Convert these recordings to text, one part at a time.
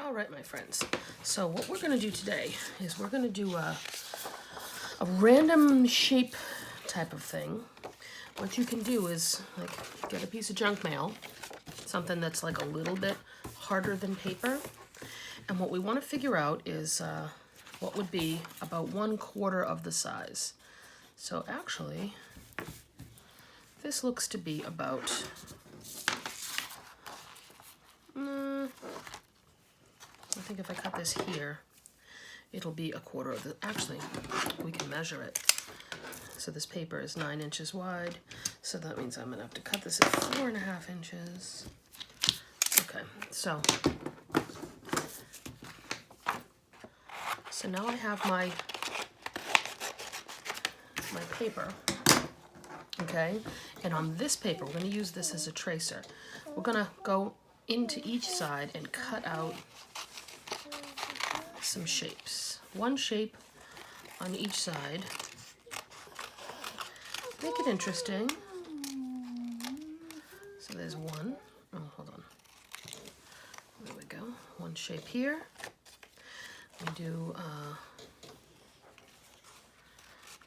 All right, my friends. So what we're going to do today is we're going to do a random shape type of thing. What you can do is like get a piece of junk mail, something that's like a little bit harder than paper. And what we want to figure out is what would be about 1/4 of the size. So actually, this looks to be about... I think if I cut this here, it'll be 1/4 of the... Actually, we can measure it. So this paper is 9 inches wide. So that means I'm going to have to cut this at 4.5 inches. Okay, so now I have my paper. Okay, and on this paper, we're going to use this as a tracer. We're going to go into each side and cut out some shapes. One shape on each side. Make it interesting. So there's one. Oh, hold on. There we go. One shape here. We do,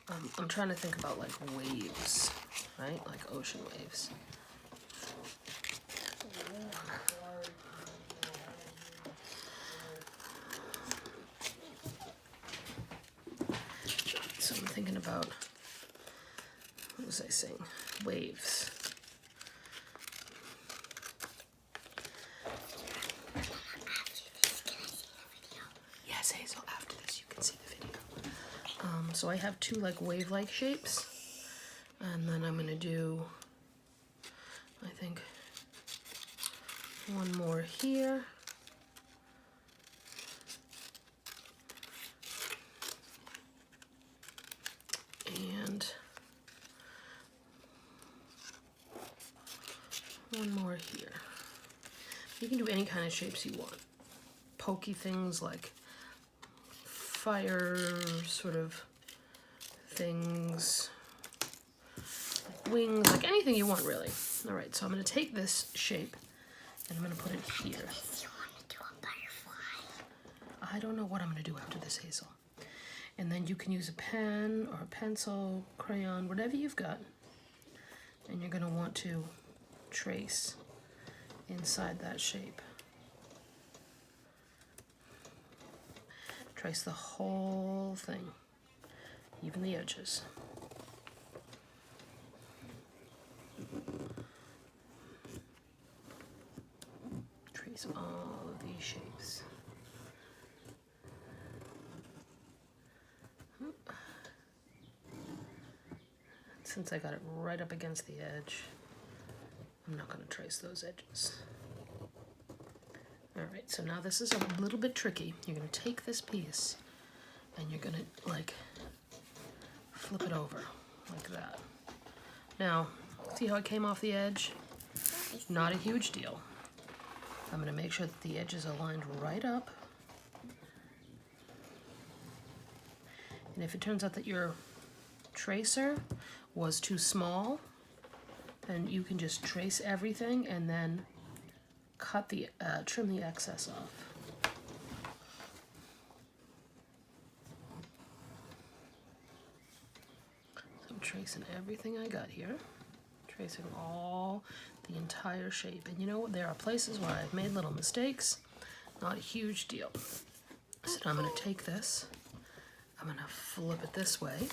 I'm trying to think about like waves, right? Like ocean waves. So I'm thinking about, what was I saying? Waves. Yes, Hazel, after this you can see the video. So I have two like wave-like shapes. And then I'm gonna do, I think, one more here. And one more here. You can do any kind of shapes you want. Pokey things like fire sort of things, like wings, like anything you want really. All right, so I'm going to take this shape and I'm going to put it here. You want to do a butterfly? I don't know what I'm going to do after this, Hazel. And then you can use a pen or a pencil, crayon, whatever you've got. And you're going to want to trace inside that shape. Trace the whole thing, even the edges. Trace all of these shapes. Since I got it right up against the edge, I'm not going to trace those edges. All right, so now this is a little bit tricky. You're going to take this piece and you're going to like flip it over like that. Now, see how it came off the edge? Not a huge deal. I'm going to make sure that the edges are lined right up. And if it turns out that your tracer was too small, then you can just trace everything and then cut the trim the excess off. So I'm tracing everything I got here, tracing all the entire shape. And you know what? There are places where I've made little mistakes. Not a huge deal. So now I'm going to take this. I'm going to flip it this way.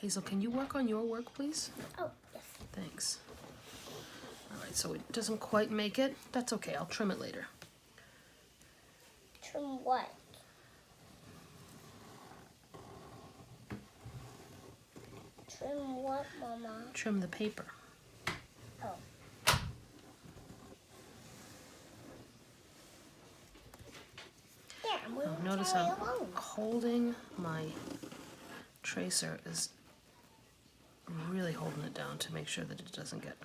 Hazel, can you work on your work, please? Oh, yes. Thanks. All right, so it doesn't quite make it. That's okay, I'll trim it later. Trim what? Trim what, Mama? Trim the paper. Oh. Yeah, Notice I'm holding my tracer is really holding it down to make sure that it doesn't get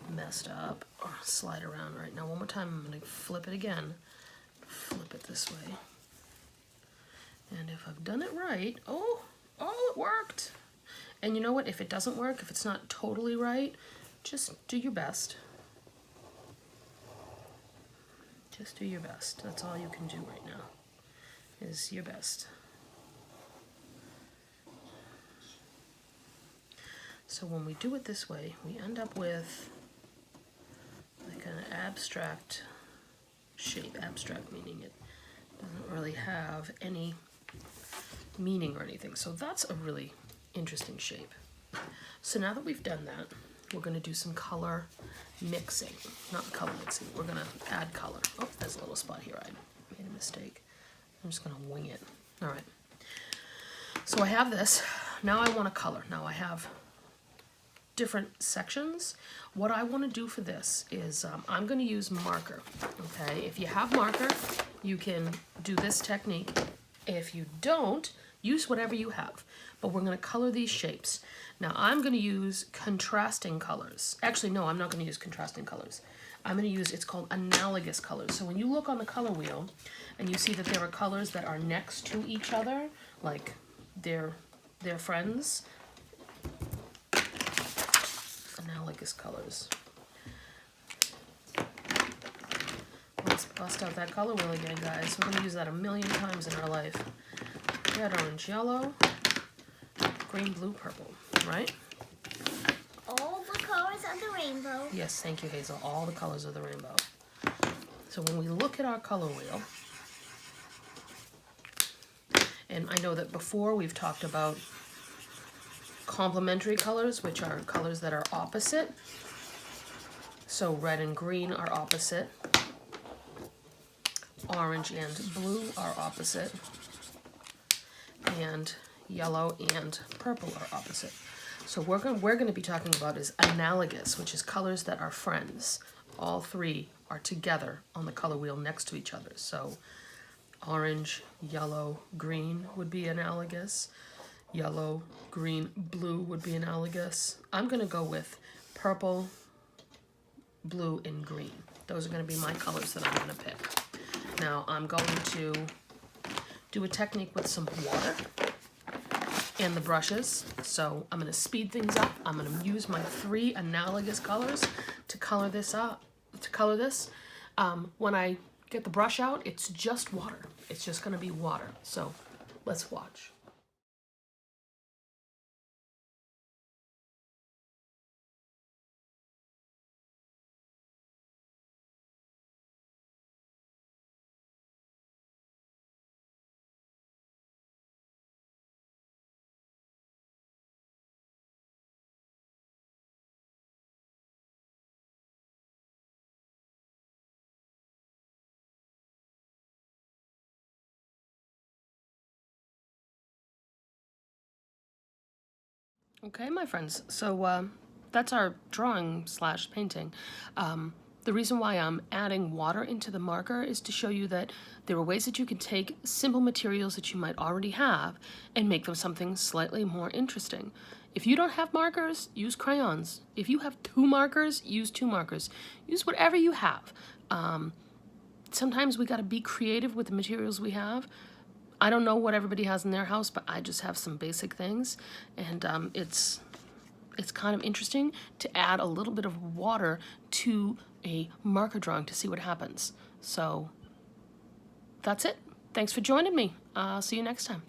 messed up or slide around. Right now, one more time, I'm going to flip it again. Flip it this way. And if I've done it right, oh, it worked. And you know what? If it doesn't work, if it's not totally right, just do your best. Just do your best. That's all you can do right now, is your best. So when we do it this way, we end up with like an abstract shape. Abstract meaning it doesn't really have any meaning or anything. So that's a really interesting shape. So now that we've done that, we're going to do some color mixing. Not color mixing, we're going to add color. Oh, there's a little spot here. I made a mistake. I'm just going to wing it. All right. So I have this. Now I want to color. Now I have different sections. What I want to do for this is I'm going to use marker. Okay, if you have marker, you can do this technique. If you don't, use whatever you have. But we're going to color these shapes. Now I'm going to use contrasting colors. Actually, no, I'm not going to use contrasting colors. I'm going to use, it's called analogous colors. So when you look on the color wheel and you see that there are colors that are next to each other, like they're friends, analogous colors. Let's bust out that color wheel again, guys. We're going to use that a million times in our life. Red, orange, yellow, green, blue, purple, right? All the colors of the rainbow. Yes, thank you, Hazel. All the colors of the rainbow. So when we look at our color wheel, and I know that before we've talked about complementary colors, which are colors that are opposite. So red and green are opposite. Orange and blue are opposite. And yellow and purple are opposite. So we're going to be talking about is analogous, which is colors that are friends. All three are together on the color wheel next to each other. So orange, yellow, green would be analogous. Yellow, green, blue would be analogous. I'm going to go with purple, blue, and green. Those are going to be my colors that I'm going to pick. Now I'm going to do a technique with some water and the brushes. So I'm going to speed things up. I'm going to use my 3 analogous colors to color this up. When I get the brush out, it's just water. It's just going to be water. So let's watch. Okay, my friends, so that's our drawing / painting. The reason why I'm adding water into the marker is to show you that there are ways that you can take simple materials that you might already have and make them something slightly more interesting. If you don't have markers, use crayons. If you have 2 markers, use 2 markers. Use whatever you have. Sometimes we got to be creative with the materials we have. I don't know what everybody has in their house, but I just have some basic things, and it's kind of interesting to add a little bit of water to a marker drawing to see what happens. So that's it. Thanks for joining me. I'll see you next time.